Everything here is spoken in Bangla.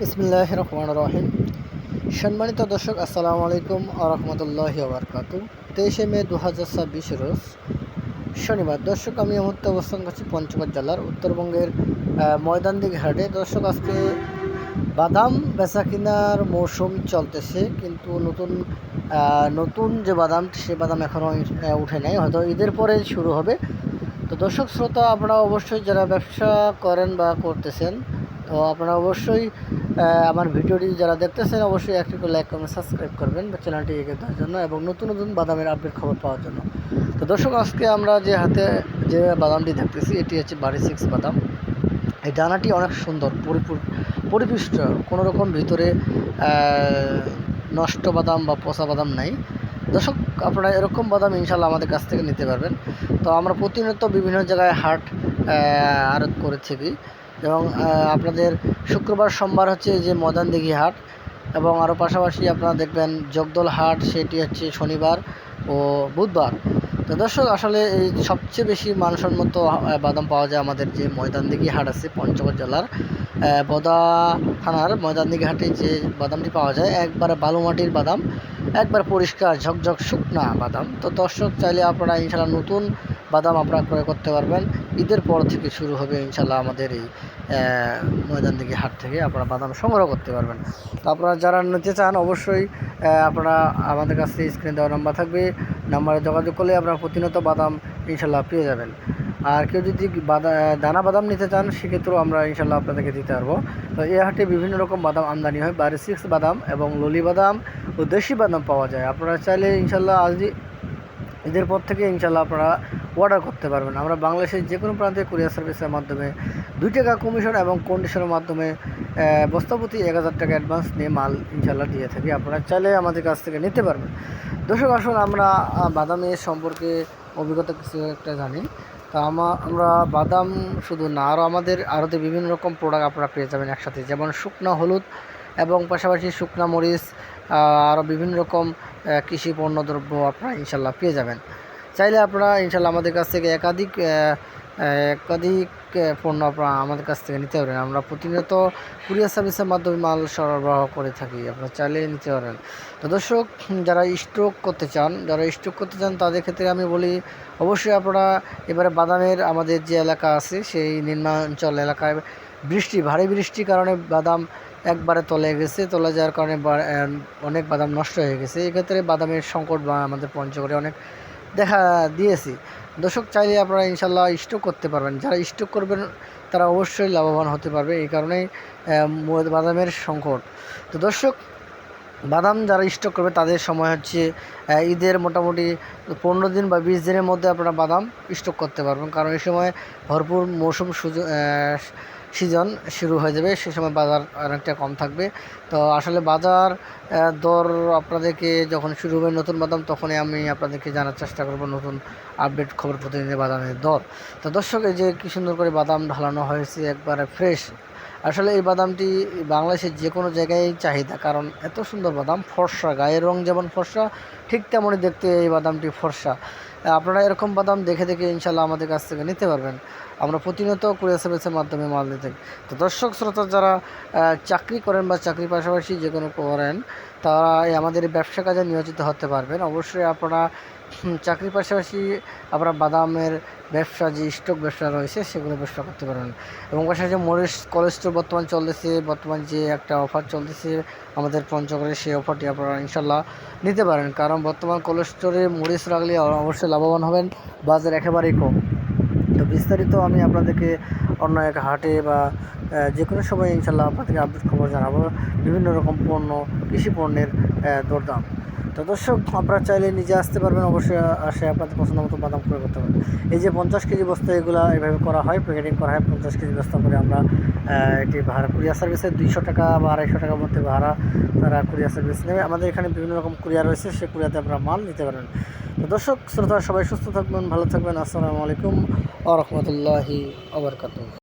বিসমিল্লাহির রহমানির রহিম। সম্মানিত দর্শক, আসসালামু আলাইকুম ওয়া রাহমাতুল্লাহি ওয়া বারাকাতুহু। 23 মে 2026 রোজ শনিবার। দর্শক, আমি এই মুহূর্তে অবস্থান করছি পঞ্চগড় জেলার উত্তরবঙ্গের ময়দানদিঘি হাটে। দর্শক, আজকে বাদাম বেচা কেনার মৌসুম চলতেছে, কিন্তু নতুন যে বাদাম, সে বাদাম এখনও উঠে নাই, হয়তো ঈদের পরে শুরু হবে। তো দর্শক শ্রোতা, আপনারা অবশ্যই যারা ব্যবসা করেন বা করতেছেন, তো আপনারা অবশ্যই আমার ভিডিওটি যারা দেখতেছেন অবশ্যই একটি করে লাইক কমেন্ট সাবস্ক্রাইব করবেন বা চ্যানেলটি এগিয়ে দেওয়ার জন্য এবং নতুন নতুন বাদামের আপডেট খবর পাওয়ার জন্য। তো দর্শক, আজকে আমরা যে বাদামটি দেখতেছি, এটি হচ্ছে বাড়ি 6 বাদাম। এই দানাটি অনেক সুন্দর, পরিপুষ্ট, কোনো রকম ভিতরে নষ্ট বাদাম বা পচা বাদাম নাই। দর্শক, আপনারা এরকম বাদাম ইনশাল্লাহ আমাদের কাছ থেকে নিতে পারবেন। তো আমরা প্রতিনিয়ত বিভিন্ন জায়গায় হাট আড়ত করে থাকি, এবং আপনাদের শুক্রবার সোমবার হচ্ছে যে ময়দানদিঘি হাট, এবং আরও পাশাপাশি আপনারা দেখবেন জগদল হাট, সেটি হচ্ছে শনিবার ও বুধবার। তো দর্শক, আসলে এই সবচেয়ে বেশি মানসম্মত বাদাম পাওয়া যায় আমাদের যে ময়দানদিঘি হাট আছে পঞ্চগড় জেলার বদা থানার ময়দানদিঘি হাটে যে বাদামটি পাওয়া যায়, একবারে বালুমাটির বাদাম, একবার পরিষ্কার ঝকঝক শুকনা বাদাম। তো দর্শক, চাইলে আপনারা ইনশাল্লাহ নতুন বাদাম আপনারা ক্রয় করতে পারবেন। ঈদের পর থেকে শুরু হবে ইনশাল্লাহ আমাদের এই ময়দানদিঘি হাট থেকে আপনারা বাদাম সংগ্রহ করতে পারবেন। তো আপনারা যারা নিতে চান অবশ্যই আপনারা আমাদের কাছে স্ক্রিনে দেওয়া নাম্বার থাকবে, নাম্বারে যোগাযোগ করলে আপনারা প্রতিনিয়ত বাদাম ইনশাল্লাহ পেয়ে যাবেন। আর কেউ যদি দানা বাদাম নিতে চান, সেক্ষেত্রেও আমরা ইনশাল্লাহ আপনাদেরকে দিতে পারবো। তো এই হাটে বিভিন্ন রকম বাদাম আমদানি হয়, বাড়ি 6 বাদাম এবং ললি বাদাম ও দেশি বাদাম পাওয়া যায়। আপনারা চাইলে ইনশাল্লাহ ঈদের পর থেকে ইনশাল্লাহ আপনারা অর্ডার করতে পারবেন। আমরা বাংলাদেশের যে কোনো প্রান্তে কুরিয়ার সার্ভিসের মাধ্যমে 2 টাকা কমিশন এবং কন্ডিশনের মাধ্যমে বস্তাপ্রতি 1000 টাকা অ্যাডভান্স নিয়ে মাল ইনশাল্লাহ দিয়ে থাকি। আপনারা চাইলে আমাদের কাছ থেকে নিতে পারবেন। দর্শক, আসুন আমরা বাদামের সম্পর্কে অভিজ্ঞতা কিছু একটা জানি। তা আমরা বাদাম শুধু না, আমাদের আরও বিভিন্ন রকম প্রোডাক্ট আপনারা পেয়ে যাবেন একসাথে, যেমন শুকনা হলুদ এবং পাশাপাশি শুকনা মরিচ, আরও বিভিন্ন রকম কৃষি পণ্যদ্রব্য আপনারা ইনশাল্লাহ পেয়ে যাবেন। চাইলে আপনারা ইনশাল্লাহ আমাদের কাছ থেকে একাধিক পণ্য আপনারা আমাদের কাছ থেকে নিতে পারেন। আমরা প্রতিনিয়ত কুরিয়ার সার্ভিসের মাধ্যমে মাল সরবরাহ করে থাকি, আপনারা চাইলে নিতে পারেন। তো দর্শক, যারা স্টক করতে চান তাদের ক্ষেত্রে আমি বলি অবশ্যই আপনারা এবারে বাদামের আমাদের যে এলাকা আছে সেই নিম্নাঞ্চল এলাকায় ভারী বৃষ্টির কারণে বাদাম একবারে তলে যাওয়ার কারণে অনেক বাদাম নষ্ট হয়ে গেছে। এক্ষেত্রে বাদামের সংকট বা আমাদের পঞ্চগড়ে অনেক দেখা দিয়েছি। দর্শক, চাইলে আপনারা ইনশাল্লাহ স্টক করতে পারবেন। যারা স্টক করবেন তারা অবশ্যই লাভবান হতে পারবে, এই কারণেই বাদামের সংকট। তো দর্শক, বাদাম যারা স্টক করবে তাদের সময় হচ্ছে ঈদের মোটামুটি 15 দিন বা 20 দিনের মধ্যে আপনারা বাদাম স্টক করতে পারবেন, কারণ এই সময় ভরপুর মৌসুম সিজন শুরু হয়ে যাবে, সে সময় বাজার অনেকটা কম থাকবে। তো আসলে বাজার দর আপনাদেরকে যখন শুরু হবে নতুন বাদাম, তখনই আমি আপনাদেরকে জানার চেষ্টা করব নতুন আপডেট খবর, প্রতিদিনের বাদামের দর। তো দর্শক, এই যে কী সুন্দর করে বাদাম ঢালানো হয়েছে, একবারে ফ্রেশ। আসলে এই বাদামটি বাংলাদেশের যে কোনো জায়গায় চাহিদা, কারণ এত সুন্দর বাদাম, ফর্সা, গায়ের রং যেমন ফর্সা ঠিক তেমনই দেখতে এই বাদামটি ফর্সা। আপনারা এরকম বাদাম দেখে ইনশাল্লাহ আমাদের কাছ থেকে নিতে পারবেন। আমরা প্রতিনিয়ত কুরিয়ার সার্ভিসের মাধ্যমে মাল নিতে থাকি। তো দর্শক শ্রোতা, যারা চাকরি করেন বা চাকরির পাশাপাশি যে কোনো করেন, তারা আমাদের ব্যবসা কাজে নিয়োজিত হতে পারবেন। অবশ্যই আপনারা চাকরির পাশাপাশি আপনারা বাদামের ব্যবসা, যে স্টক ব্যবসা রয়েছে সেগুলো ব্যবসা করতে পারবেন। এবং পাশাপাশি মরিচ কোল্ড স্টোর বর্তমান যে একটা অফার চলতেছে আমাদের পঞ্চগড়ে, সেই অফারটি আপনারা ইনশাল্লাহ নিতে পারেন, কারণ বর্তমান কোল্ড স্টোরে মরিচ রাখলে অবশ্যই লাভবান হবেন, বাজার একেবারেই কম। তো বিস্তারিত আমি আপনাদেরকে অন্য এক হাটে বা যে কোনো সময় ইনশাল্লাহ আপনাদেরকে আপডেট খবর জানাবো, বিভিন্ন রকম কৃষি পণ্যের দরদাম। তো দর্শক, আপনারা চাইলে নিজে আসতে পারবেন, অবশ্যই আসে আপনাদের পছন্দ মতো বাদাম ক্রয় করতে পারবেন। এই যে 50 কেজি বস্তা, এগুলো এইভাবে করা হয়, প্যাকেটিং করা হয় 50 কেজি বস্তা করে। আমরা এটি ভাড়া কুরিয়ার সার্ভিসে 200 টাকা বা 250 টাকার মধ্যে ভাড়া তারা কুরিয়ার সার্ভিস নেবে। আমাদের এখানে বিভিন্ন রকম কুরিয়ার রয়েছে, সেই কুরিয়াতে আপনারা মাল নিতে পারবেন। তো দর্শক শ্রোতা, সবাই সুস্থ থাকবেন, ভালো থাকবেন। আসসালামু আলাইকুম ওয়া রাহমাতুল্লাহি ওয়া বারাকাতুহু।